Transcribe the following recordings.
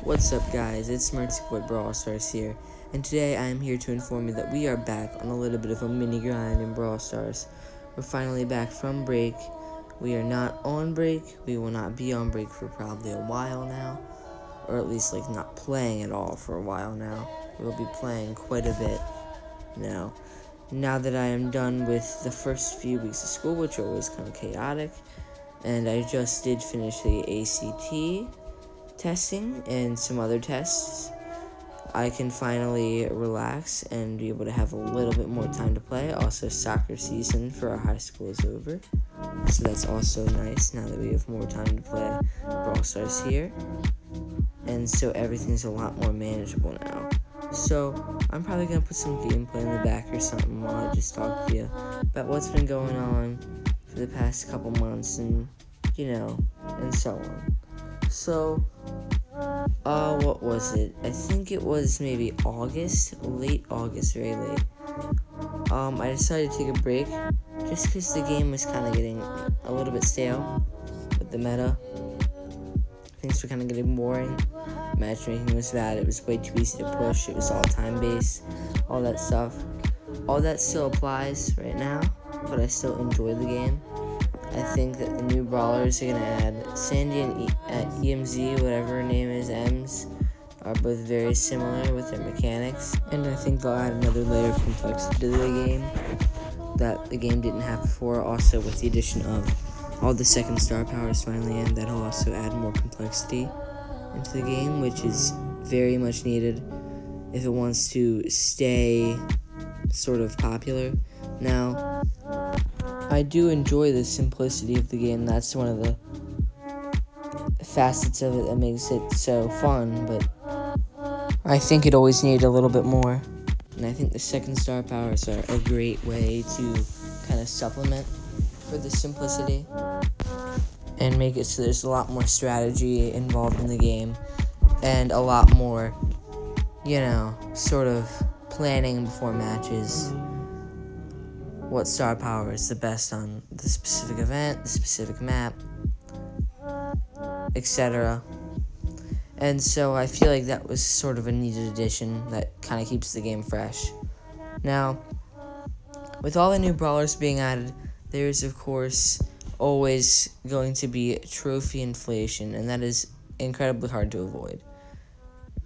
What's up, guys? It's Mercy Boy Brawl Stars here, and today I am here to inform you that we are back on a little bit of a mini grind in Brawl Stars. We're finally back from break. We are not on break. We will not be on break for probably a while now, or at least not playing at all for a while now. We'll be playing quite a bit now. Now that I am done with the first few weeks of school, which are always kind of chaotic, and I just did finish the ACT testing and some other tests, I can finally relax and be able to have a little bit more time to play. Also, soccer season for our high school is over, so that's also nice now that we have more time to play Brawl Stars here. And so everything's a lot more manageable now. So I'm probably going to put some gameplay in the back or something while I just talk to you about what's been going on for the past couple months and, and so on. So, what was it? I think it was maybe August, late August, very late. I decided to take a break just because the game was kind of getting a little bit stale with the meta. Things were kind of getting boring. Matchmaking was bad. It was way too easy to push. It was all time-based, all that stuff. All that still applies right now, but I still enjoy the game. I think that the new brawlers are going to add Sandy and EMZ, whatever her name is, Ems, are both very similar with their mechanics. And I think they'll add another layer of complexity to the game that the game didn't have before. Also, with the addition of all the second star powers finally in, that'll also add more complexity into the game, which is very much needed if it wants to stay sort of popular. Now, I do enjoy the simplicity of the game. That's one of the facets of it that makes it so fun, but I think it always needed a little bit more. And I think the second star powers are a great way to kind of supplement for the simplicity and make it so there's a lot more strategy involved in the game and a lot more, sort of planning before matches. What star power is the best on the specific event, the specific map, etc. And so I feel like that was sort of a needed addition that kind of keeps the game fresh. Now, with all the new brawlers being added, there's of course always going to be trophy inflation, and that is incredibly hard to avoid.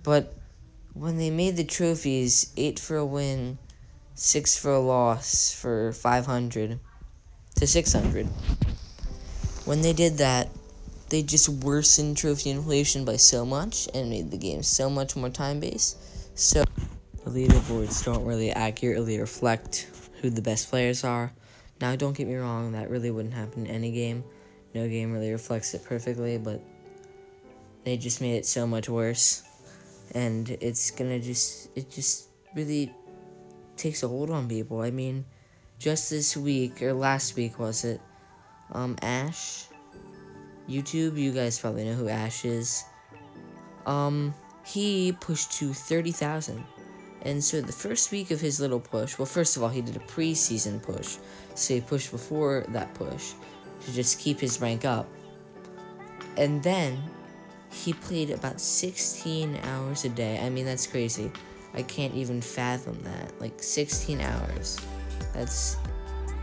But when they made the trophies 8 for a win, 6 for a loss for 500 to 600. When they did that, they just worsened trophy inflation by so much and made the game so much more time-based. So the leaderboards don't really accurately reflect who the best players are. Now, don't get me wrong, that really wouldn't happen in any game. No game really reflects it perfectly, but they just made it so much worse. And it just really takes a hold on people. I mean, just this week, or last week was it, Ash, YouTube, you guys probably know who Ash is. He pushed to 30,000. And so the first week of his little push, well, first of all, he did a preseason push. So he pushed before that push to just keep his rank up. And then he played about 16 hours a day. I mean, that's crazy. I can't even fathom that. 16 hours. That's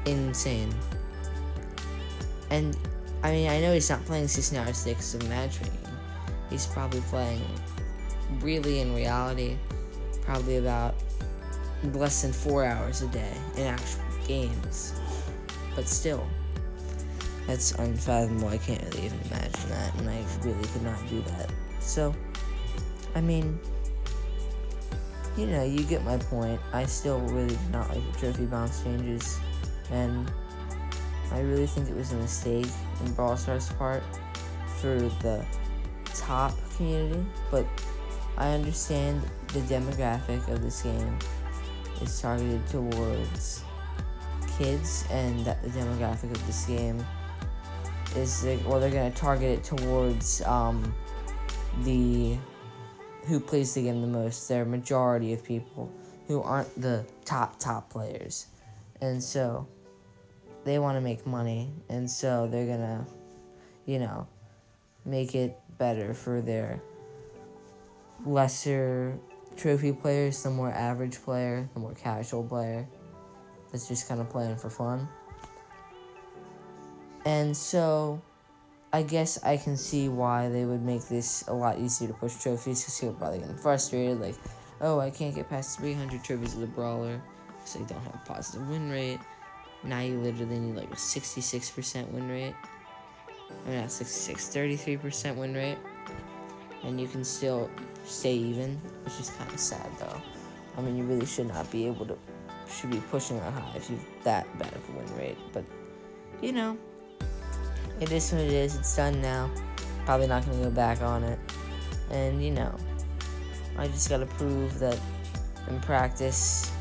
insane. And, I mean, I know he's not playing 16 hours a day because of matchmaking. He's probably playing, really in reality, probably about less than 4 hours a day in actual games. But still, that's unfathomable. I can't really even imagine that, and I really could not do that. So, I mean, you get my point. I still really did not like the trophy bounce changes, and I really think it was a mistake in Brawl Stars' part for the top community, but I understand the demographic of this game is targeted towards kids, and that the demographic of this game is, they're going to target it towards who plays the game the most. They're a majority of people who aren't the top players. And so they want to make money, and so they're going to, make it better for their lesser trophy players, the more average player, the more casual player that's just kind of playing for fun. And so I guess I can see why they would make this a lot easier to push trophies, because people are probably getting frustrated, like, oh, I can't get past 300 trophies as a brawler because I don't have a positive win rate. Now you literally need like a 66% win rate. Or not 66, 33% win rate. And you can still stay even, which is kind of sad though. I mean, you really should not be able to, should be pushing that high if you've that bad of a win rate. But, you know, it is what it is. It's done now. Probably not going to go back on it. And, you know, I just got to prove that in practice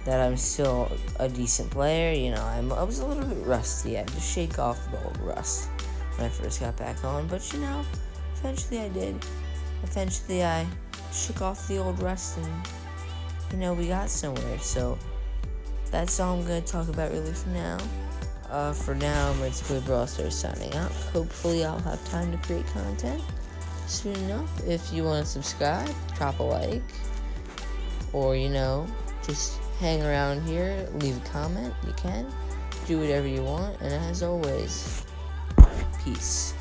that I'm still a decent player. You know, I was a little bit rusty. I had to shake off the old rust when I first got back on. But, you know, eventually I did. Eventually I shook off the old rust and, you know, we got somewhere. So that's all I'm going to talk about really for now. For now, I'm Ready to Play Brawl Stars signing out. Hopefully I'll have time to create content soon enough. If you want to subscribe, drop a like. Or, you know, just hang around here, leave a comment. You can. Do whatever you want. And as always, peace.